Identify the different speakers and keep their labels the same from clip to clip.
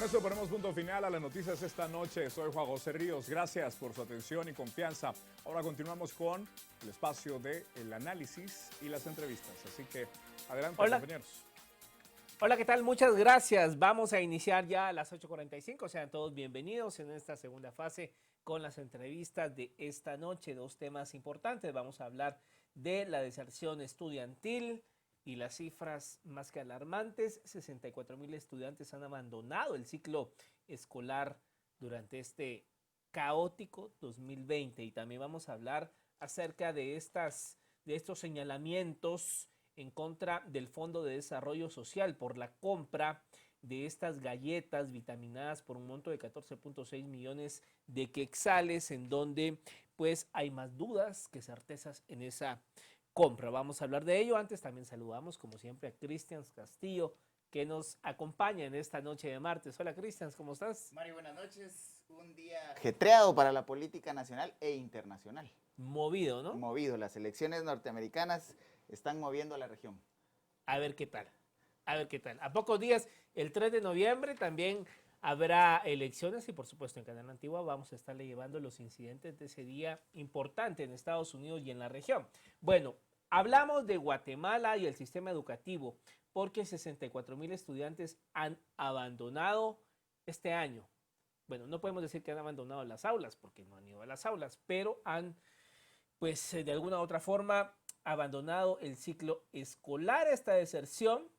Speaker 1: Con esto ponemos punto final a las noticias esta noche. Soy Juan José Ríos. Gracias por su atención y confianza. Ahora continuamos con el espacio del análisis y las entrevistas. Así que adelante, compañeros.
Speaker 2: Hola, ¿qué tal? Muchas gracias. Vamos a iniciar ya a las 8:45. Sean todos bienvenidos en esta segunda fase con las entrevistas de esta noche. Dos temas importantes. Vamos a hablar de la deserción estudiantil y las cifras más que alarmantes. 64,000 estudiantes han abandonado el ciclo escolar durante este caótico 2020. Y también vamos a hablar acerca de estos señalamientos en contra del Fondo de Desarrollo Social por la compra de estas galletas vitaminadas por un monto de 14.6 millones de quetzales, en donde pues hay más dudas que certezas en esa compra. Vamos a hablar de ello. Antes también saludamos como siempre a Cristian Castillo, que nos acompaña en esta noche de martes. Hola Cristian, ¿cómo estás?
Speaker 3: Mario, buenas noches. Un día ajetreado para la política nacional e internacional.
Speaker 2: Movido, ¿no?
Speaker 3: Movido. Las elecciones norteamericanas están moviendo a la región.
Speaker 2: A ver qué tal. A ver qué tal. A pocos días, el 3 de noviembre, también habrá elecciones y por supuesto en Canal Antigua vamos a estarle llevando los incidentes de ese día importante en Estados Unidos y en la región. Bueno, hablamos de Guatemala y el sistema educativo porque 64,000 estudiantes han abandonado este año. Bueno, no podemos decir que han abandonado las aulas porque no han ido a las aulas, pero han, pues de alguna u otra forma, abandonado el ciclo escolar. Esta deserción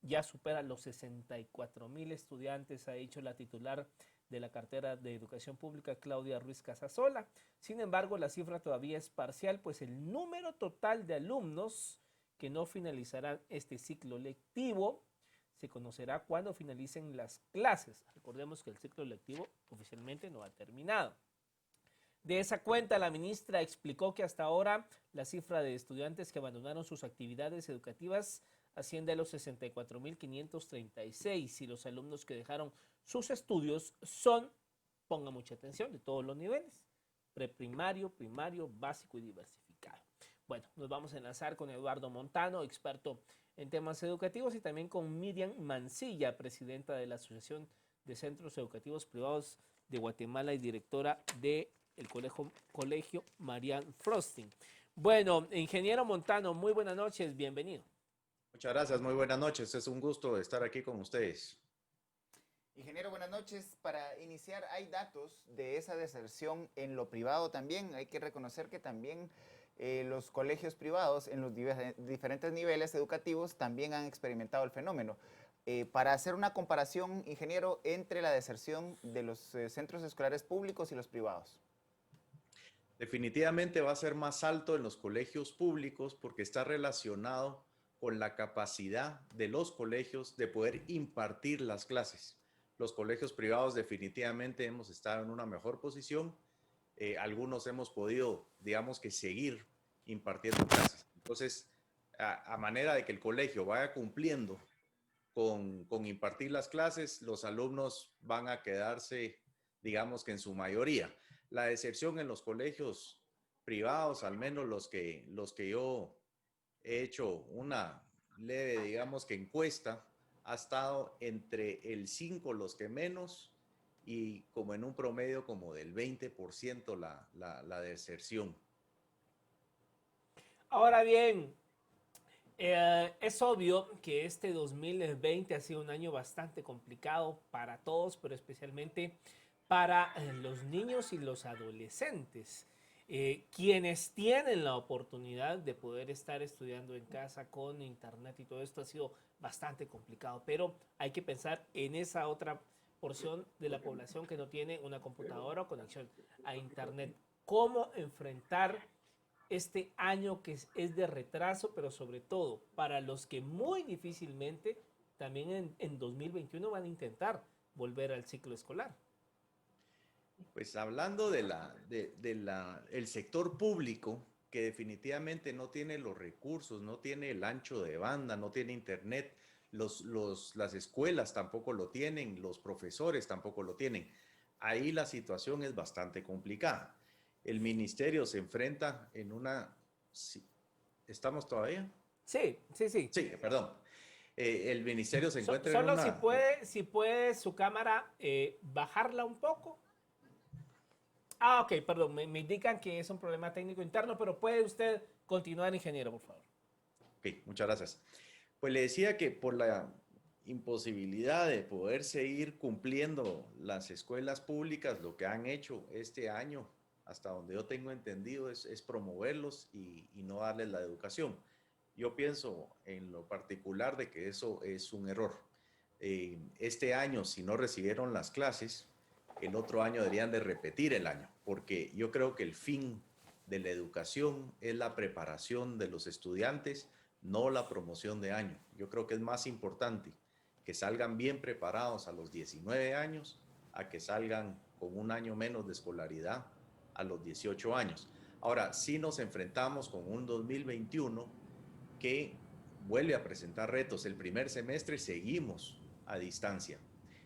Speaker 2: ya supera los 64,000 estudiantes, ha dicho la titular de la cartera de Educación Pública, Claudia Ruiz Casasola. Sin embargo, la cifra todavía es parcial, pues el número total de alumnos que no finalizarán este ciclo lectivo se conocerá cuando finalicen las clases. Recordemos que el ciclo lectivo oficialmente no ha terminado. De esa cuenta, la ministra explicó que hasta ahora la cifra de estudiantes que abandonaron sus actividades educativas asciende a los 64,536 y los alumnos que dejaron sus estudios son, ponga mucha atención, de todos los niveles, preprimario, primario, básico y diversificado. Bueno, nos vamos a enlazar con Eduardo Montano, experto en temas educativos, y también con Miriam Mancilla, presidenta de la Asociación de Centros Educativos Privados de Guatemala y directora del Colegio Marian Frosting. Bueno, ingeniero Montano, muy buenas noches, bienvenido.
Speaker 4: Muchas gracias, muy buenas noches. Es un gusto estar aquí con ustedes.
Speaker 3: Ingeniero, buenas noches. Para iniciar, hay datos de esa deserción en lo privado también. Hay que reconocer que también los colegios privados en los diferentes niveles educativos también han experimentado el fenómeno. Para hacer una comparación, ingeniero, entre la deserción de los centros escolares públicos y los privados.
Speaker 4: Definitivamente va a ser más alto en los colegios públicos porque está relacionado con la capacidad de los colegios de poder impartir las clases. Los colegios privados definitivamente hemos estado en una mejor posición. Algunos hemos podido, digamos que, seguir impartiendo clases. Entonces, a manera de que el colegio vaya cumpliendo con impartir las clases, los alumnos van a quedarse, digamos que en su mayoría. La deserción en los colegios privados, al menos los que yo he hecho una leve, digamos que encuesta, ha estado entre el 5, los que menos, y como en un promedio como del 20% la deserción.
Speaker 2: Ahora bien, es obvio que este 2020 ha sido un año bastante complicado para todos, pero especialmente para los niños y los adolescentes, quienes tienen la oportunidad de poder estar estudiando en casa con internet y todo esto ha sido bastante complicado, pero hay que pensar en esa otra porción de la población que no tiene una computadora o conexión a internet. ¿Cómo enfrentar este año que es de retraso, pero sobre todo para los que muy difícilmente también en 2021 van a intentar volver al ciclo escolar?
Speaker 4: Pues hablando el sector público, que definitivamente no tiene los recursos, no tiene el ancho de banda, no tiene internet, las escuelas tampoco lo tienen, los profesores tampoco lo tienen. Ahí la situación es bastante complicada. El ministerio se enfrenta en una... ¿Estamos todavía?
Speaker 2: Sí, sí, sí.
Speaker 4: Sí, perdón. El ministerio se encuentra en
Speaker 2: Solo
Speaker 4: una...
Speaker 2: si puede su cámara bajarla un poco. Ah, ok, perdón, me indican que es un problema técnico interno, pero puede usted continuar, ingeniero, por favor.
Speaker 4: Ok, muchas gracias. Pues le decía que por la imposibilidad de poder seguir cumpliendo las escuelas públicas, lo que han hecho este año, hasta donde yo tengo entendido, es promoverlos y no darles la educación. Yo pienso en lo particular de que eso es un error. Este año, si no recibieron las clases, el otro año deberían de repetir el año, porque yo creo que el fin de la educación es la preparación de los estudiantes, no la promoción de año. Yo creo que es más importante que salgan bien preparados a los 19 años a que salgan con un año menos de escolaridad a los 18 años. Ahora, sí nos enfrentamos con un 2021 que vuelve a presentar retos. El primer semestre seguimos a distancia.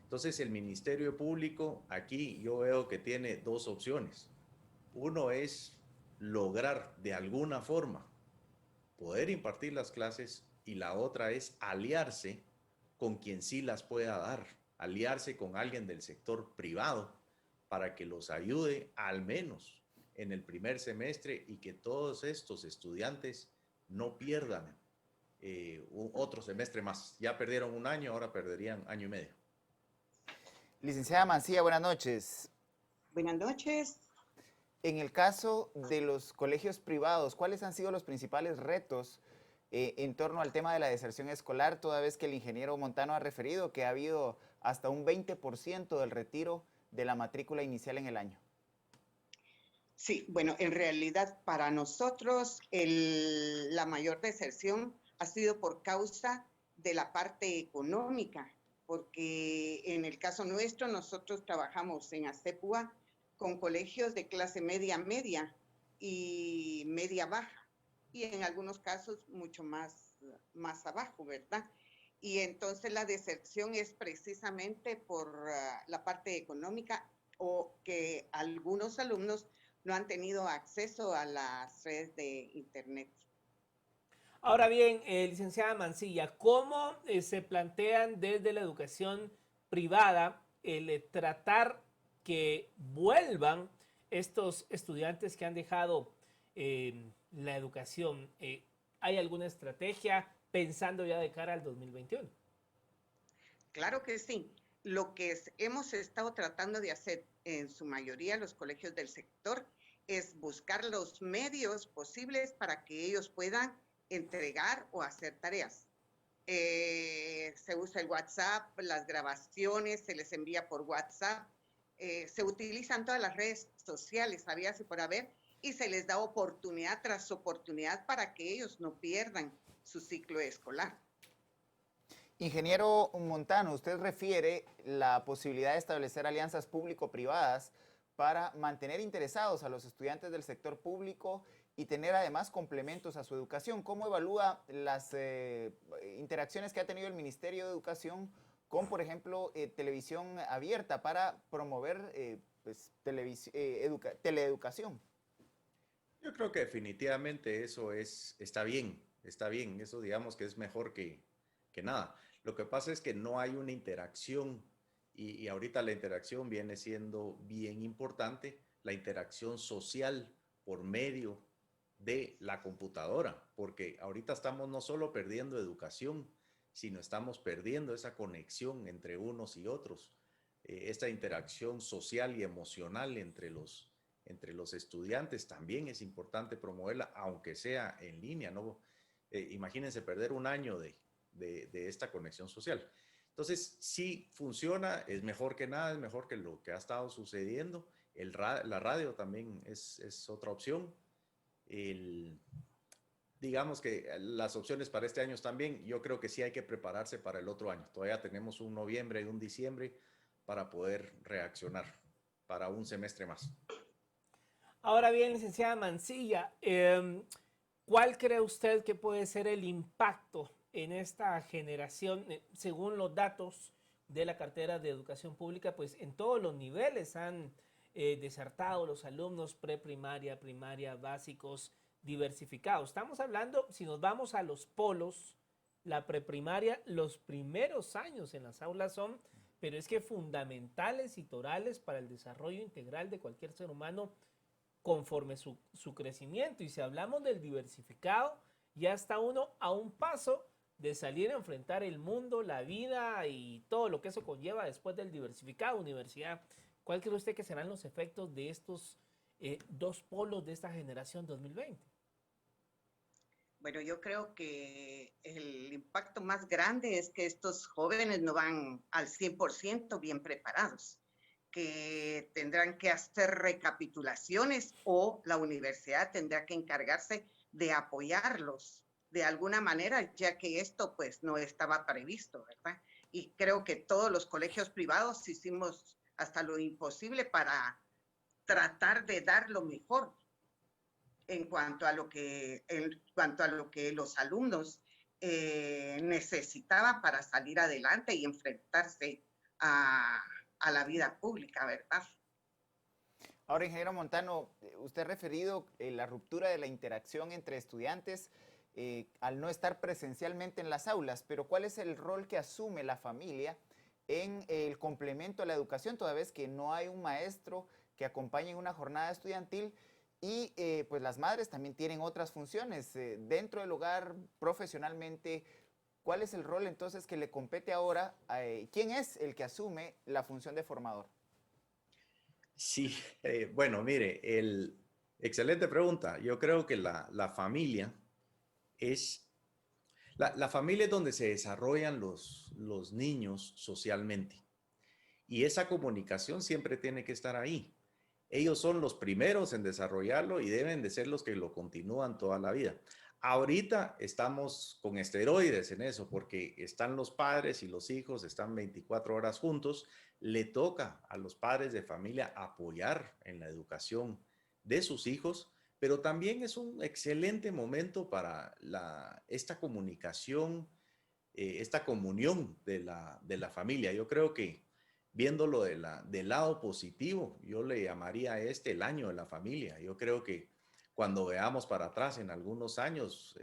Speaker 4: Entonces, el Ministerio Público aquí yo veo que tiene dos opciones. Uno es lograr de alguna forma poder impartir las clases y la otra es aliarse con quien sí las pueda dar, aliarse con alguien del sector privado para que los ayude al menos en el primer semestre y que todos estos estudiantes no pierdan otro semestre más. Ya perdieron un año, ahora perderían año y medio.
Speaker 3: Licenciada Mancilla, buenas noches.
Speaker 5: Buenas noches.
Speaker 3: En el caso de los colegios privados, ¿cuáles han sido los principales retos en torno al tema de la deserción escolar, toda vez que el ingeniero Montano ha referido que ha habido hasta un 20% del retiro de la matrícula inicial en el año?
Speaker 5: Sí, bueno, en realidad para nosotros la mayor deserción ha sido por causa de la parte económica, porque en el caso nuestro nosotros trabajamos en ASEPUA con colegios de clase media y media baja, y en algunos casos mucho más abajo, ¿verdad? Y entonces la deserción es precisamente por la parte económica o que algunos alumnos no han tenido acceso a las redes de Internet.
Speaker 2: Ahora bien, licenciada Mancilla, ¿cómo se plantean desde la educación privada el tratar que vuelvan estos estudiantes que han dejado la educación? ¿Hay alguna estrategia pensando ya de cara al 2021?
Speaker 5: Claro que sí. Lo que hemos estado tratando de hacer en su mayoría los colegios del sector es buscar los medios posibles para que ellos puedan entregar o hacer tareas. Se usa el WhatsApp, las grabaciones se les envía por WhatsApp, se utilizan todas las redes sociales, había y por haber, y se les da oportunidad tras oportunidad para que ellos no pierdan su ciclo escolar.
Speaker 3: Ingeniero Montano, usted refiere la posibilidad de establecer alianzas público-privadas para mantener interesados a los estudiantes del sector público y tener además complementos a su educación. ¿Cómo evalúa las interacciones que ha tenido el Ministerio de Educación con, por ejemplo, televisión abierta para promover teleeducación?
Speaker 4: Yo creo que definitivamente eso está bien, eso digamos que es mejor que nada. Lo que pasa es que no hay una interacción y ahorita la interacción viene siendo bien importante, la interacción social por medio de la computadora, porque ahorita estamos no solo perdiendo educación, sino estamos perdiendo esa conexión entre unos y otros, esta interacción social y emocional entre los estudiantes también es importante promoverla, aunque sea en línea, ¿no? Imagínense perder un año de esta conexión social. Entonces, sí funciona, es mejor que nada, es mejor que lo que ha estado sucediendo. La radio también es otra opción. Digamos que las opciones para este año también, yo creo que sí hay que prepararse para el otro año. Todavía tenemos un noviembre y un diciembre para poder reaccionar para un semestre más.
Speaker 2: Ahora bien, licenciada Mancilla, ¿cuál cree usted que puede ser el impacto en esta generación, según los datos de la cartera de educación pública? Pues en todos los niveles han desertado los alumnos, preprimaria, primaria, básicos, diversificados. Estamos hablando, si nos vamos a los polos la preprimaria, los primeros años en las aulas son, pero es que fundamentales y torales para el desarrollo integral de cualquier ser humano conforme su crecimiento. Y si hablamos del diversificado, ya está uno a un paso de salir a enfrentar el mundo, la vida y todo lo que eso conlleva después del diversificado. Universidad, ¿cuál cree usted que serán los efectos de estos dos polos de esta generación 2020?
Speaker 5: Bueno, yo creo que el impacto más grande es que estos jóvenes no van al 100% bien preparados, que tendrán que hacer recapitulaciones o la universidad tendrá que encargarse de apoyarlos de alguna manera, ya que esto pues no estaba previsto, ¿verdad? Y creo que todos los colegios privados hicimos hasta lo imposible para tratar de dar lo mejor en cuanto a lo que los alumnos necesitaban para salir adelante y enfrentarse a la vida pública, ¿verdad?
Speaker 3: Ahora, ingeniero Montano, usted ha referido la ruptura de la interacción entre estudiantes al no estar presencialmente en las aulas, pero ¿cuál es el rol que asume la familia en el complemento a la educación, toda vez que no hay un maestro que acompañe en una jornada estudiantil? Y pues las madres también tienen otras funciones dentro del hogar, profesionalmente. ¿Cuál es el rol entonces que le compete ahora? ¿Quién es el que asume la función de formador?
Speaker 4: Sí, bueno, mire, excelente pregunta. Yo creo que la familia es, la familia es donde se desarrollan los niños socialmente. Y esa comunicación siempre tiene que estar ahí. Ellos son los primeros en desarrollarlo y deben de ser los que lo continúan toda la vida. Ahorita estamos con esteroides en eso, porque están los padres y los hijos, están 24 horas juntos. Le toca a los padres de familia apoyar en la educación de sus hijos, pero también es un excelente momento para esta comunicación, esta comunión de la familia. Yo creo que viéndolo del lado positivo, yo le llamaría a el año de la familia. Yo creo que cuando veamos para atrás en algunos años,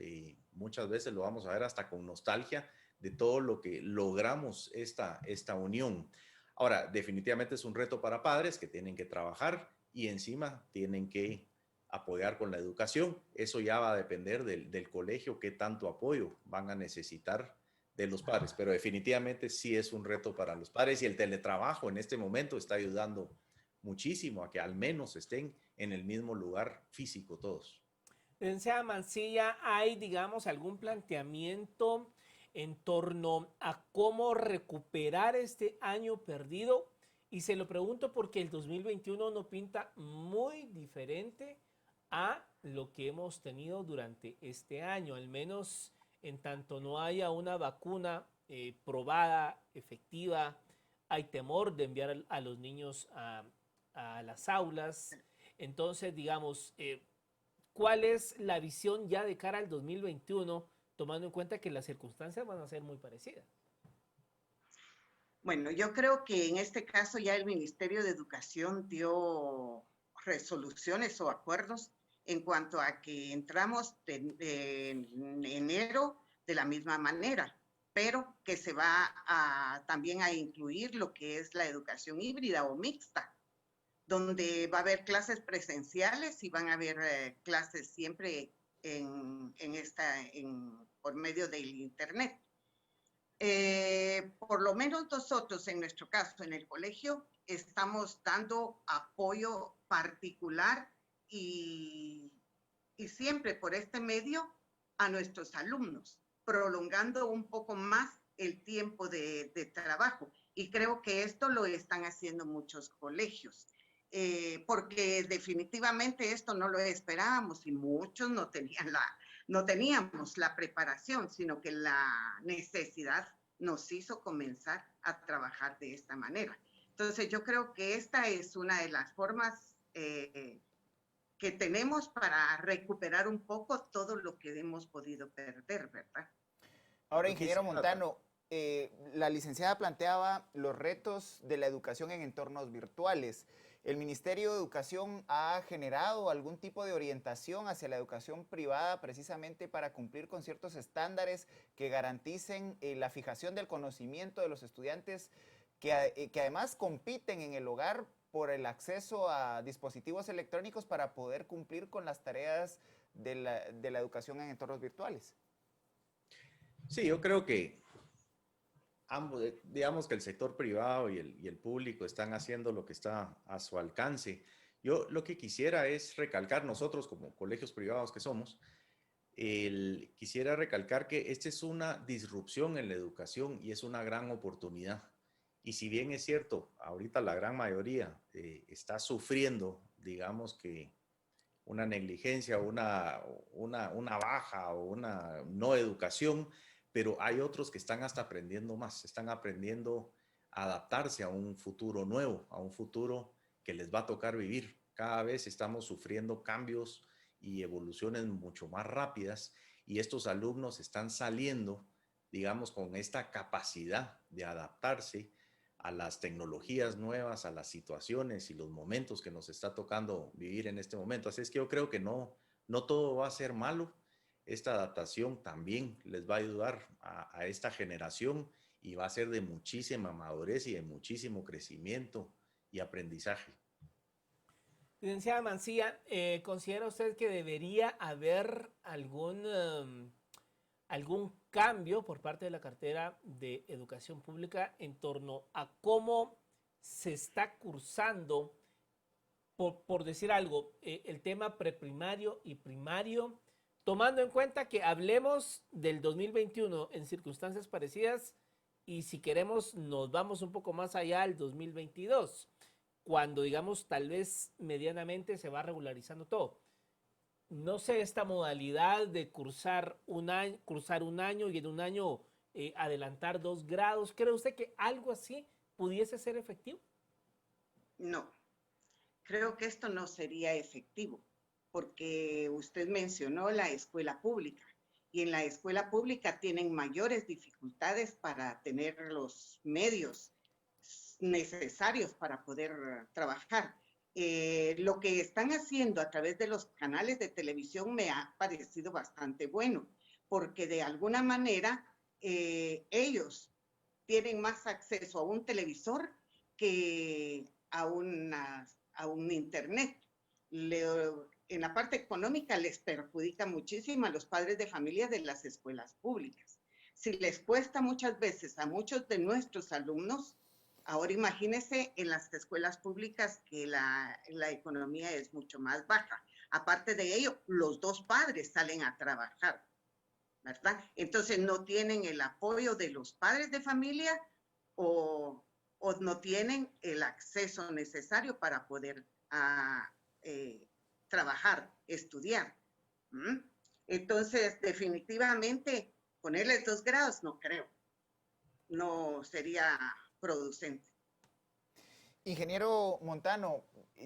Speaker 4: muchas veces lo vamos a ver hasta con nostalgia de todo lo que logramos esta unión. Ahora, definitivamente es un reto para padres que tienen que trabajar y encima tienen que apoyar con la educación. Eso ya va a depender del colegio, qué tanto apoyo van a necesitar de los padres, pero definitivamente sí es un reto para los padres y el teletrabajo en este momento está ayudando muchísimo a que al menos estén en el mismo lugar físico todos.
Speaker 2: Licenciada Mancilla, ¿hay, digamos, algún planteamiento en torno a cómo recuperar este año perdido? Y se lo pregunto porque el 2021 no pinta muy diferente a lo que hemos tenido durante este año, al menos en tanto no haya una vacuna probada, efectiva, hay temor de enviar a los niños a las aulas. Entonces, digamos, ¿cuál es la visión ya de cara al 2021, tomando en cuenta que las circunstancias van a ser muy parecidas?
Speaker 5: Bueno, yo creo que en este caso ya el Ministerio de Educación dio resoluciones o acuerdos en cuanto a que entramos en enero de la misma manera, pero que se va también a incluir lo que es la educación híbrida o mixta, donde va a haber clases presenciales y van a haber clases siempre por medio del Internet. Por lo menos nosotros, en nuestro caso, en el colegio, estamos dando apoyo particular y siempre por este medio a nuestros alumnos, prolongando un poco más el tiempo de trabajo. Y creo que esto lo están haciendo muchos colegios, porque definitivamente esto no lo esperábamos y muchos no teníamos la preparación, sino que la necesidad nos hizo comenzar a trabajar de esta manera. Entonces yo creo que esta es una de las formas que tenemos para recuperar un poco todo lo que hemos podido perder, ¿verdad?
Speaker 3: Ahora, ingeniero Montano, la licenciada planteaba los retos de la educación en entornos virtuales. ¿El Ministerio de Educación ha generado algún tipo de orientación hacia la educación privada precisamente para cumplir con ciertos estándares que garanticen la fijación del conocimiento de los estudiantes que además compiten en el hogar por el acceso a dispositivos electrónicos para poder cumplir con las tareas de la educación en entornos virtuales?
Speaker 4: Sí, yo creo que ambos, digamos que el sector privado y el público están haciendo lo que está a su alcance. Yo lo que quisiera es recalcar, nosotros como colegios privados que somos, quisiera recalcar que esta es una disrupción en la educación y es una gran oportunidad. Y si bien es cierto, ahorita la gran mayoría está sufriendo, digamos que una negligencia, una baja o una no educación, pero hay otros que están hasta aprendiendo más, están aprendiendo a adaptarse a un futuro nuevo, a un futuro que les va a tocar vivir. Cada vez estamos sufriendo cambios y evoluciones mucho más rápidas y estos alumnos están saliendo, digamos, con esta capacidad de adaptarse a las tecnologías nuevas, a las situaciones y los momentos que nos está tocando vivir en este momento. Así es que yo creo que no todo va a ser malo. Esta adaptación también les va a ayudar a esta generación y va a ser de muchísima madurez y de muchísimo crecimiento y aprendizaje.
Speaker 2: Licenciada Mancilla, ¿considera usted que debería haber algún cambio por parte de la cartera de educación pública en torno a cómo se está cursando, por decir algo, el tema preprimario y primario, tomando en cuenta que hablemos del 2021 en circunstancias parecidas y si queremos nos vamos un poco más allá al 2022, cuando digamos tal vez medianamente se va regularizando todo? No sé, esta modalidad de cursar un año y en un año adelantar 2 grados, ¿cree usted que algo así pudiese ser efectivo?
Speaker 5: No, creo que esto no sería efectivo, porque usted mencionó la escuela pública y en la escuela pública tienen mayores dificultades para tener los medios necesarios para poder trabajar. Lo que están haciendo a través de los canales de televisión me ha parecido bastante bueno, porque de alguna manera ellos tienen más acceso a un televisor que a un internet. En la parte económica les perjudica muchísimo a los padres de familia de las escuelas públicas. Si les cuesta muchas veces a muchos de nuestros alumnos, ahora imagínense en las escuelas públicas que la economía es mucho más baja. Aparte de ello, los dos padres salen a trabajar, ¿verdad? Entonces no tienen el apoyo de los padres de familia o no tienen el acceso necesario para poder trabajar, estudiar. ¿Mm? Entonces, definitivamente, ponerles 2 grados no creo. No sería producente.
Speaker 3: Ingeniero Montano,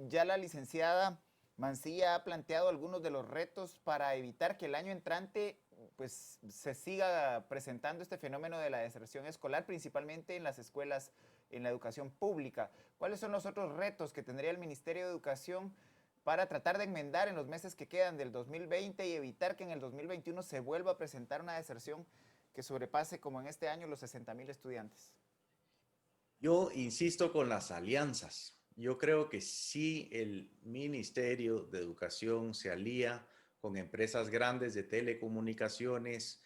Speaker 3: ya la licenciada Mancilla ha planteado algunos de los retos para evitar que el año entrante pues, se siga presentando este fenómeno de la deserción escolar, principalmente en las escuelas, en la educación pública. ¿Cuáles son los otros retos que tendría el Ministerio de Educación para tratar de enmendar en los meses que quedan del 2020 y evitar que en el 2021 se vuelva a presentar una deserción que sobrepase, como en este año, los 60,000 estudiantes?
Speaker 4: Yo insisto con las alianzas. Yo creo que si el Ministerio de Educación se alía con empresas grandes de telecomunicaciones,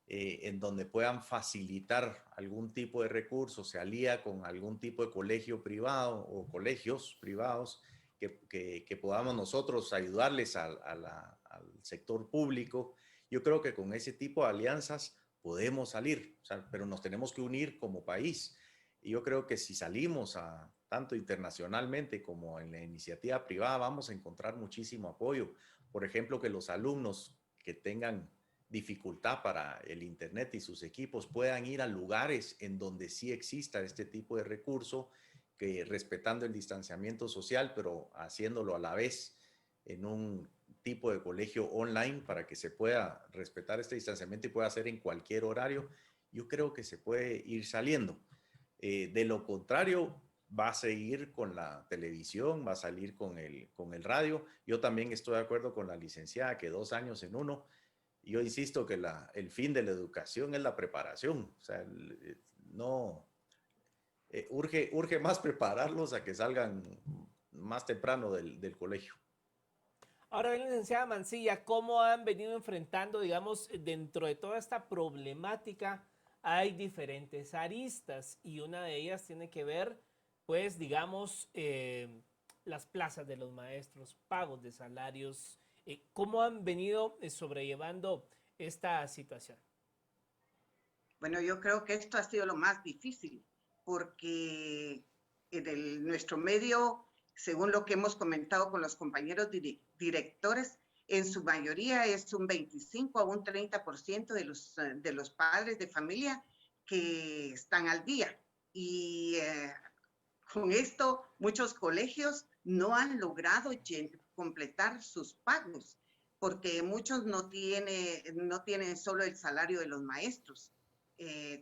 Speaker 4: en donde puedan facilitar algún tipo de recursos, se alía con algún tipo de colegio privado o colegios privados, que podamos nosotros ayudarles al sector público. Yo creo que con ese tipo de alianzas podemos salir, o sea, pero nos tenemos que unir como país. Y yo creo que si salimos tanto internacionalmente como en la iniciativa privada, vamos a encontrar muchísimo apoyo. Por ejemplo, que los alumnos que tengan dificultad para el Internet y sus equipos puedan ir a lugares en donde sí exista este tipo de recurso, que respetando el distanciamiento social, pero haciéndolo a la vez en un tipo de colegio online para que se pueda respetar este distanciamiento y pueda hacer en cualquier horario. Yo creo que se puede ir saliendo. De lo contrario, va a seguir con la televisión, va a salir con el radio. Yo también estoy de acuerdo con la licenciada que 2 años en uno. Yo insisto que el fin de la educación es la preparación. O sea, no, urge más prepararlos a que salgan más temprano del colegio.
Speaker 2: Ahora bien, licenciada Mancilla, ¿cómo han venido enfrentando, digamos, dentro de toda esta problemática? Hay diferentes aristas y una de ellas tiene que ver, pues, digamos, las plazas de los maestros, pagos de salarios. ¿Cómo han venido sobrellevando esta situación?
Speaker 5: Bueno, yo creo que esto ha sido lo más difícil, porque nuestro medio, según lo que hemos comentado con los compañeros directores, en su mayoría es un 25 a un 30% de los padres de familia que están al día. Y con esto, muchos colegios no han logrado completar sus pagos, porque muchos no tienen solo el salario de los maestros,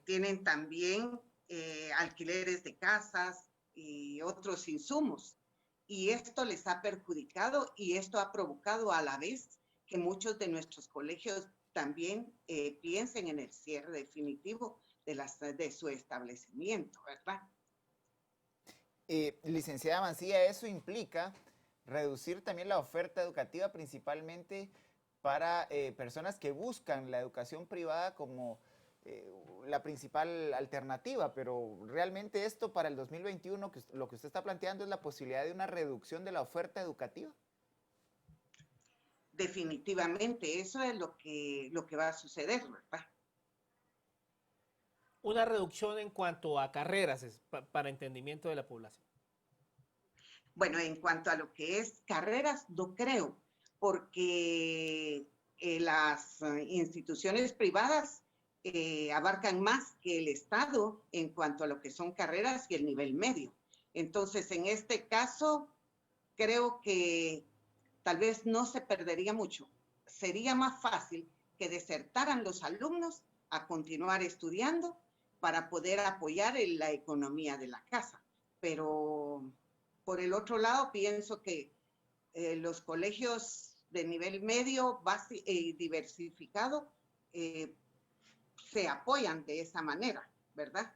Speaker 5: tienen también alquileres de casas y otros insumos. Y esto les ha perjudicado y esto ha provocado a la vez que muchos de nuestros colegios también piensen en el cierre definitivo de su establecimiento, ¿verdad?
Speaker 3: Licenciada Mancilla, eso implica reducir también la oferta educativa principalmente para personas que buscan la educación privada como la principal alternativa, pero realmente esto para el 2021, lo que usted está planteando es la posibilidad de una reducción de la oferta educativa.
Speaker 5: Definitivamente, eso es lo que va a suceder, ¿verdad?
Speaker 2: Una reducción en cuanto a carreras para entendimiento de la población.
Speaker 5: Bueno, en cuanto a lo que es carreras, no creo, porque las instituciones privadas abarcan más que el Estado en cuanto a lo que son carreras y el nivel medio. Entonces, en este caso, creo que tal vez no se perdería mucho. Sería más fácil que desertaran los alumnos a continuar estudiando para poder apoyar en la economía de la casa. Pero por el otro lado, pienso que los colegios de nivel medio diversificado se apoyan de esa manera, ¿verdad?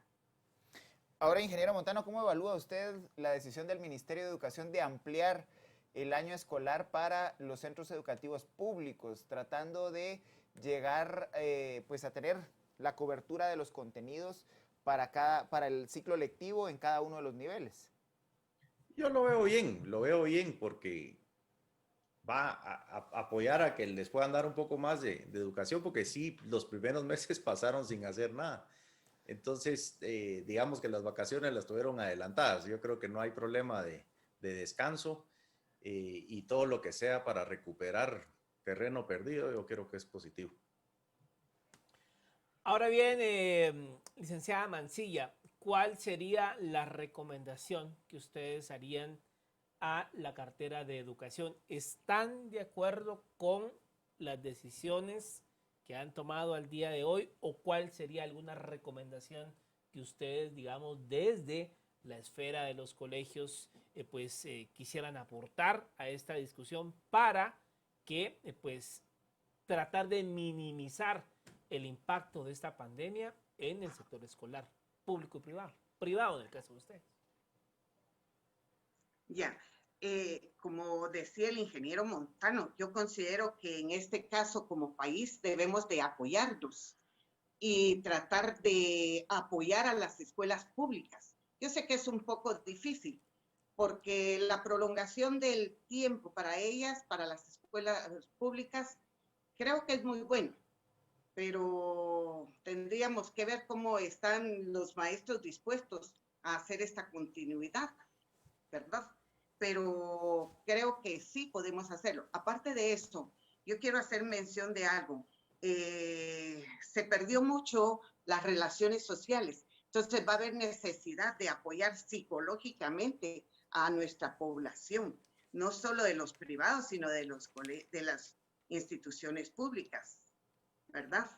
Speaker 3: Ahora, ingeniero Montano, ¿cómo evalúa usted la decisión del Ministerio de Educación de ampliar el año escolar para los centros educativos públicos, tratando de llegar pues a tener la cobertura de los contenidos para el ciclo lectivo en cada uno de los niveles?
Speaker 4: Yo lo veo bien porque va a apoyar a que les puedan dar un poco más de educación, porque sí, los primeros meses pasaron sin hacer nada. Entonces, digamos que las vacaciones las tuvieron adelantadas. Yo creo que no hay problema de descanso y todo lo que sea para recuperar terreno perdido, yo creo que es positivo.
Speaker 2: Ahora bien, licenciada Mancilla, ¿cuál sería la recomendación que ustedes harían a la cartera de educación? ¿Están de acuerdo con las decisiones que han tomado al día de hoy o cuál sería alguna recomendación que ustedes, digamos, desde la esfera de los colegios, quisieran aportar a esta discusión para que, tratar de minimizar el impacto de esta pandemia en el sector escolar, público y privado en el caso de ustedes?
Speaker 5: Ya, como decía el ingeniero Montano, yo considero que en este caso como país debemos de apoyarnos y tratar de apoyar a las escuelas públicas. Yo sé que es un poco difícil porque la prolongación del tiempo para ellas, para las escuelas públicas, creo que es muy bueno, pero tendríamos que ver cómo están los maestros dispuestos a hacer esta continuidad, ¿verdad? Pero creo que sí podemos hacerlo. Aparte de esto, yo quiero hacer mención de algo. Se perdió mucho las relaciones sociales, entonces va a haber necesidad de apoyar psicológicamente a nuestra población, no solo de los privados, sino de las instituciones públicas, ¿verdad?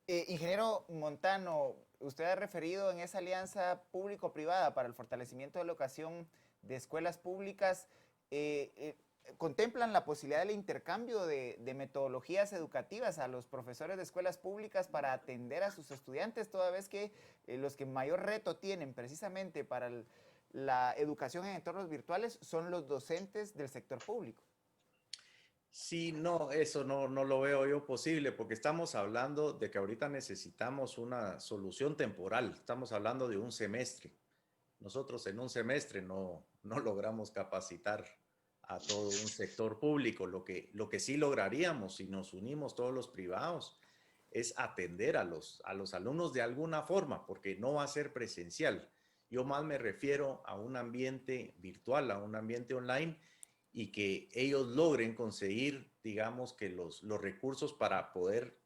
Speaker 3: Ingeniero Montano, usted ha referido en esa alianza público-privada para el fortalecimiento de la educación de escuelas públicas, ¿contemplan la posibilidad del intercambio de metodologías educativas a los profesores de escuelas públicas para atender a sus estudiantes, toda vez que los que mayor reto tienen precisamente para la educación en entornos virtuales son los docentes del sector público?
Speaker 4: Sí, no, eso no lo veo yo posible, porque estamos hablando de que ahorita necesitamos una solución temporal. Estamos hablando de un semestre. Nosotros en un semestre no logramos capacitar a todo un sector público. Lo que sí lograríamos si nos unimos todos los privados es atender a los alumnos de alguna forma, porque no va a ser presencial. Yo más me refiero a un ambiente virtual, a un ambiente online, y que ellos logren conseguir, digamos, que los recursos para poder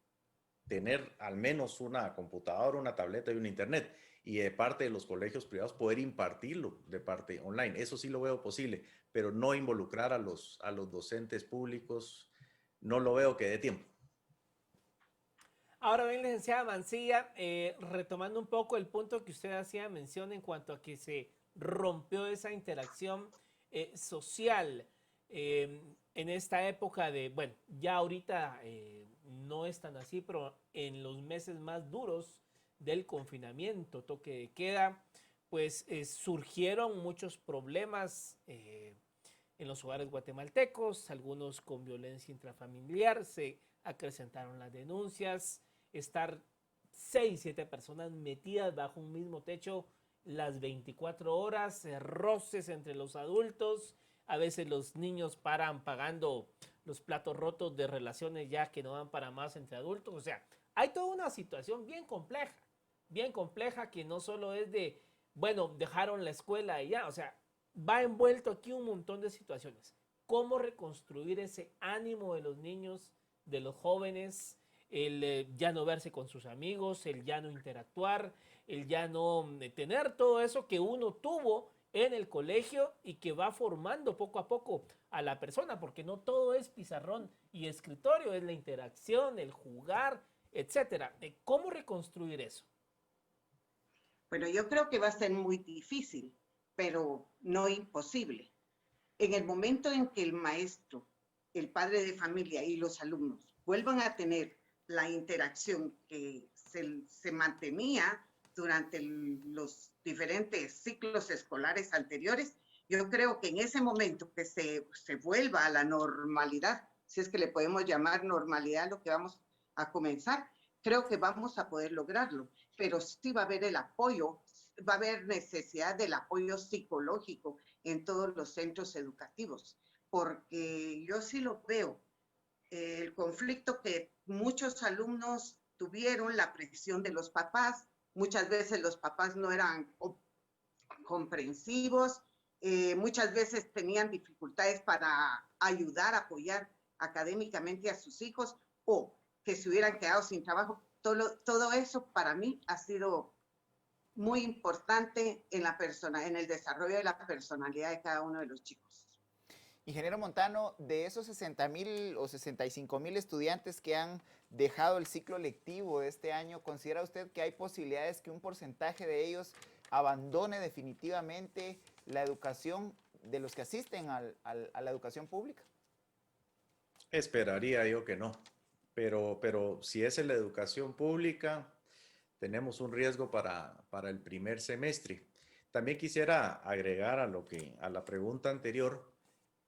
Speaker 4: tener al menos una computadora, una tableta y un internet, y de parte de los colegios privados poder impartirlo de parte online. Eso sí lo veo posible, pero no involucrar a los docentes públicos, no lo veo que dé tiempo.
Speaker 2: Ahora bien, licenciada Mancilla, retomando un poco el punto que usted hacía mención en cuanto a que se rompió esa interacción social en esta época de, bueno, ya ahorita no es tan así, pero en los meses más duros del confinamiento, toque de queda, pues surgieron muchos problemas en los hogares guatemaltecos, algunos con violencia intrafamiliar, se acrecentaron las denuncias, estar 6, 7 personas metidas bajo un mismo techo las 24 horas, roces entre los adultos, a veces los niños paran pagando los platos rotos de relaciones ya que no van para más entre adultos. O sea, hay toda una situación bien compleja que no solo es de, bueno, dejaron la escuela y ya, o sea, va envuelto aquí un montón de situaciones. ¿Cómo reconstruir ese ánimo de los niños, de los jóvenes, el ya no verse con sus amigos, el ya no interactuar, el ya no tener todo eso que uno tuvo en el colegio y que va formando poco a poco a la persona, porque no todo es pizarrón y escritorio, es la interacción, el jugar, etcétera. ¿Cómo reconstruir eso?
Speaker 5: Bueno, yo creo que va a ser muy difícil, pero no imposible. En el momento en que el maestro, el padre de familia y los alumnos vuelvan a tener la interacción que se mantenía durante los diferentes ciclos escolares anteriores, yo creo que en ese momento que se vuelva a la normalidad, si es que le podemos llamar normalidad lo que vamos a comenzar, creo que vamos a poder lograrlo, pero sí va a haber el apoyo, va a haber necesidad del apoyo psicológico en todos los centros educativos, porque yo sí lo veo, el conflicto que muchos alumnos tuvieron, la presión de los papás, muchas veces los papás no eran comprensivos, muchas veces tenían dificultades para ayudar, apoyar académicamente a sus hijos o que se hubieran quedado sin trabajo. Todo eso para mí ha sido muy importante en el desarrollo de la personalidad de cada uno de los chicos.
Speaker 3: Ingeniero Montano, de esos 60,000 o 65,000 estudiantes que han dejado el ciclo lectivo de este año, ¿considera usted que hay posibilidades que un porcentaje de ellos abandone definitivamente la educación de los que asisten a la educación pública?
Speaker 4: Esperaría yo que no, pero si es en la educación pública, tenemos un riesgo para el primer semestre. También quisiera agregar a la pregunta anterior,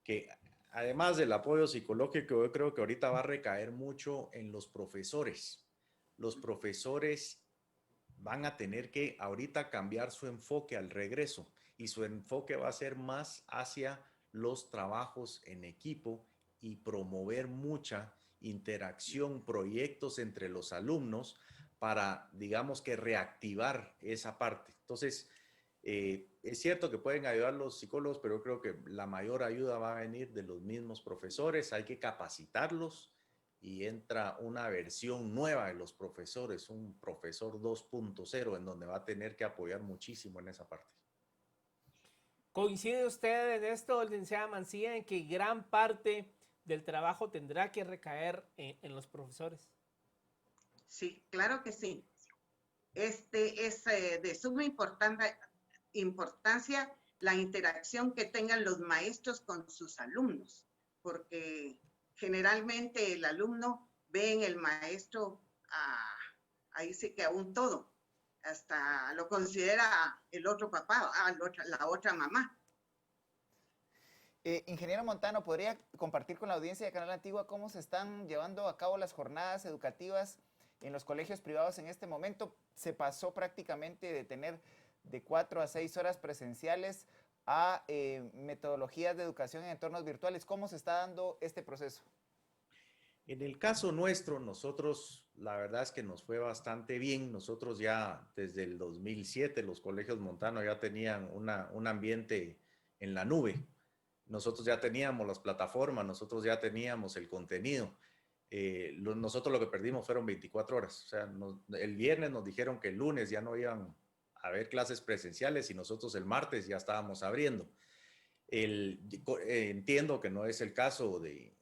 Speaker 4: que además del apoyo psicológico, yo creo que ahorita va a recaer mucho en los profesores. Los profesores van a tener que ahorita cambiar su enfoque al regreso, y su enfoque va a ser más hacia los trabajos en equipo y promover mucha interacción, proyectos entre los alumnos para, digamos, que reactivar esa parte. Entonces, es cierto que pueden ayudar los psicólogos, pero yo creo que la mayor ayuda va a venir de los mismos profesores. Hay que capacitarlos y entra una versión nueva de los profesores, un profesor 2.0, en donde va a tener que apoyar muchísimo en esa parte.
Speaker 2: ¿Coincide usted en esto, licenciada Mancilla, en que gran parte del trabajo tendrá que recaer en los profesores?
Speaker 5: Sí, claro que sí. es de suma importancia la interacción que tengan los maestros con sus alumnos, porque generalmente el alumno ve en el maestro, ahí sí que a un todo, hasta lo considera el otro papá, la otra mamá.
Speaker 3: Ingeniero Montano, ¿podría compartir con la audiencia de Canal Antigua cómo se están llevando a cabo las jornadas educativas en los colegios privados en este momento? Se pasó prácticamente de tener de 4 a 6 horas presenciales a metodologías de educación en entornos virtuales. ¿Cómo se está dando este proceso?
Speaker 4: En el caso nuestro, nosotros, la verdad es que nos fue bastante bien. Nosotros ya desde el 2007, los colegios Montano ya tenían un ambiente en la nube. Nosotros ya teníamos las plataformas, nosotros ya teníamos el contenido. Nosotros lo que perdimos fueron 24 horas. O sea, el viernes nos dijeron que el lunes ya no iban a haber clases presenciales y nosotros el martes ya estábamos abriendo. Entiendo que no es el caso de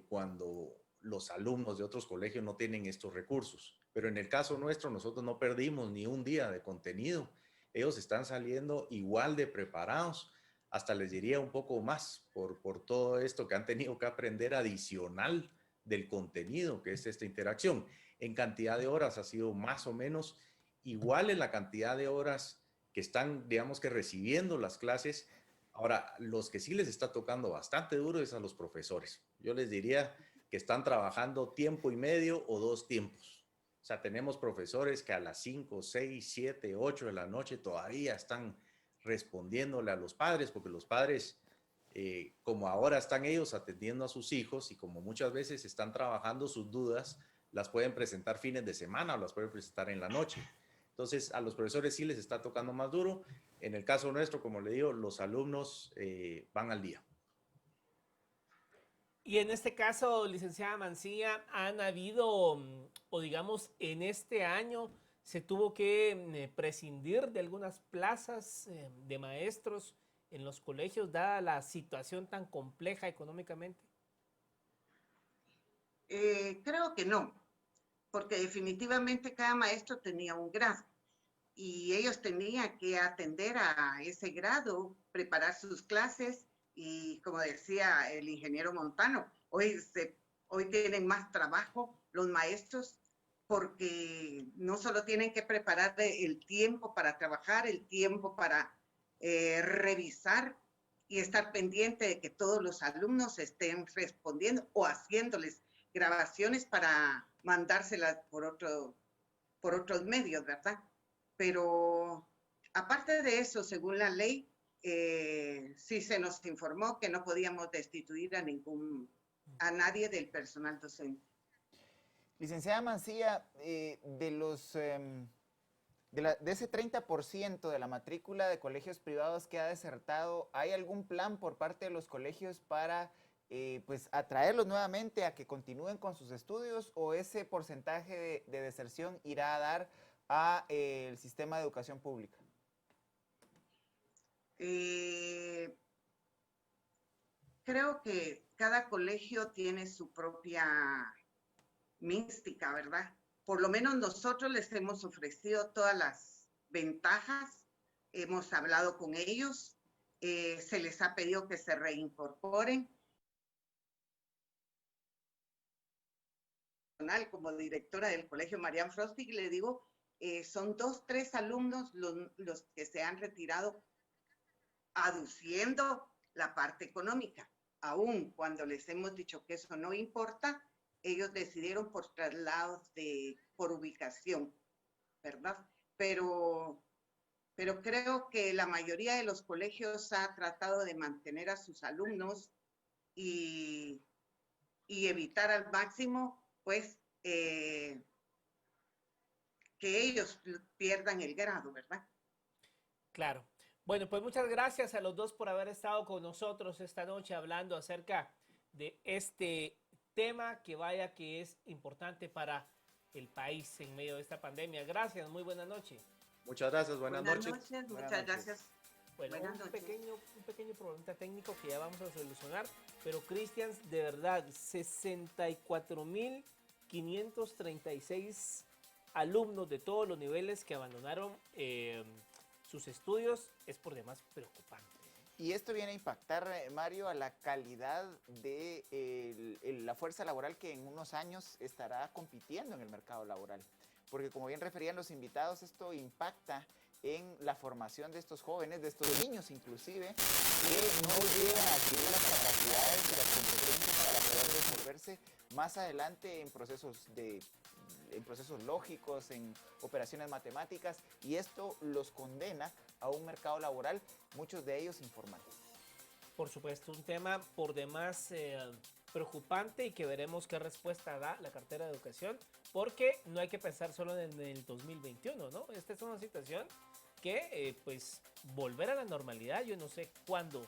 Speaker 4: cuando los alumnos de otros colegios no tienen estos recursos, pero en el caso nuestro nosotros no perdimos ni un día de contenido. Ellos están saliendo igual de preparados, hasta les diría un poco más por todo esto que han tenido que aprender adicional del contenido que es esta interacción. En cantidad de horas ha sido más o menos igual en la cantidad de horas que están, digamos que recibiendo las clases. Ahora, los que sí les está tocando bastante duro es a los profesores. Yo les diría que están trabajando tiempo y medio o 2 tiempos. O sea, tenemos profesores que a las 5, 6, 7, 8 de la noche todavía están respondiéndole a los padres, porque los padres, como ahora están ellos atendiendo a sus hijos y como muchas veces están trabajando sus dudas, las pueden presentar fines de semana o las pueden presentar en la noche. Entonces, a los profesores sí les está tocando más duro. En el caso nuestro, como le digo, los alumnos van al día.
Speaker 2: Y en este caso, licenciada Mancilla, han habido, o digamos, en este año se tuvo que prescindir de algunas plazas de maestros en los colegios, dada la situación tan compleja económicamente.
Speaker 5: Creo que no, porque definitivamente cada maestro tenía un grado y ellos tenían que atender a ese grado, preparar sus clases y, como decía el ingeniero Montano, hoy tienen más trabajo los maestros porque no solo tienen que preparar el tiempo para trabajar, el tiempo para revisar y estar pendiente de que todos los alumnos estén respondiendo o haciéndoles grabaciones para mandárselas por otros medios, ¿verdad? Pero aparte de eso, según la ley, sí se nos informó que no podíamos destituir a nadie del personal docente.
Speaker 3: Licenciada Mancilla, de ese 30% de la matrícula de colegios privados que ha desertado, ¿hay algún plan por parte de los colegios para pues atraerlos nuevamente a que continúen con sus estudios, o ese porcentaje de deserción irá a dar a el sistema de educación pública?
Speaker 5: Creo que cada colegio tiene su propia mística, ¿verdad? Por lo menos nosotros les hemos ofrecido todas las ventajas, hemos hablado con ellos, se les ha pedido que se reincorporen. Como directora del colegio Marian Frostig, le digo, son 2, 3 alumnos los que se han retirado aduciendo la parte económica. Aún cuando les hemos dicho que eso no importa, ellos decidieron por traslados por ubicación, ¿verdad? Pero creo que la mayoría de los colegios ha tratado de mantener a sus alumnos y evitar al máximo, pues, que ellos pierdan el grado, ¿verdad?
Speaker 2: Claro. Bueno, pues muchas gracias a los dos por haber estado con nosotros esta noche hablando acerca de este tema que vaya que es importante para el país en medio de esta pandemia. Gracias, muy buena noche.
Speaker 4: Muchas gracias, buenas noches.
Speaker 5: Muchas gracias.
Speaker 2: Bueno, un pequeño problema técnico que ya vamos a solucionar, pero Cristian, de verdad, 64,536 alumnos de todos los niveles que abandonaron sus estudios es por demás preocupante.
Speaker 3: Y esto viene a impactar, Mario, a la calidad de la fuerza laboral que en unos años estará compitiendo en el mercado laboral. Porque como bien referían los invitados, esto impacta en la formación de estos jóvenes, de estos niños inclusive, que no llegan a adquirir las capacidades y las competencias para poder desenvolverse más adelante en procesos lógicos, en operaciones matemáticas, y esto los condena a un mercado laboral, muchos de ellos informales.
Speaker 2: Por supuesto, un tema por demás preocupante y que veremos qué respuesta da la cartera de educación, porque no hay que pensar solo en el 2021, ¿no? Esta es una situación que, pues, volver a la normalidad, yo no sé cuándo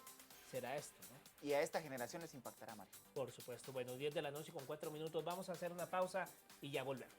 Speaker 2: será esto, ¿no?
Speaker 3: Y a esta generación les impactará, Mario.
Speaker 2: Por supuesto. Bueno, 10 de la noche con 4 minutos. Vamos a hacer una pausa y ya volvemos.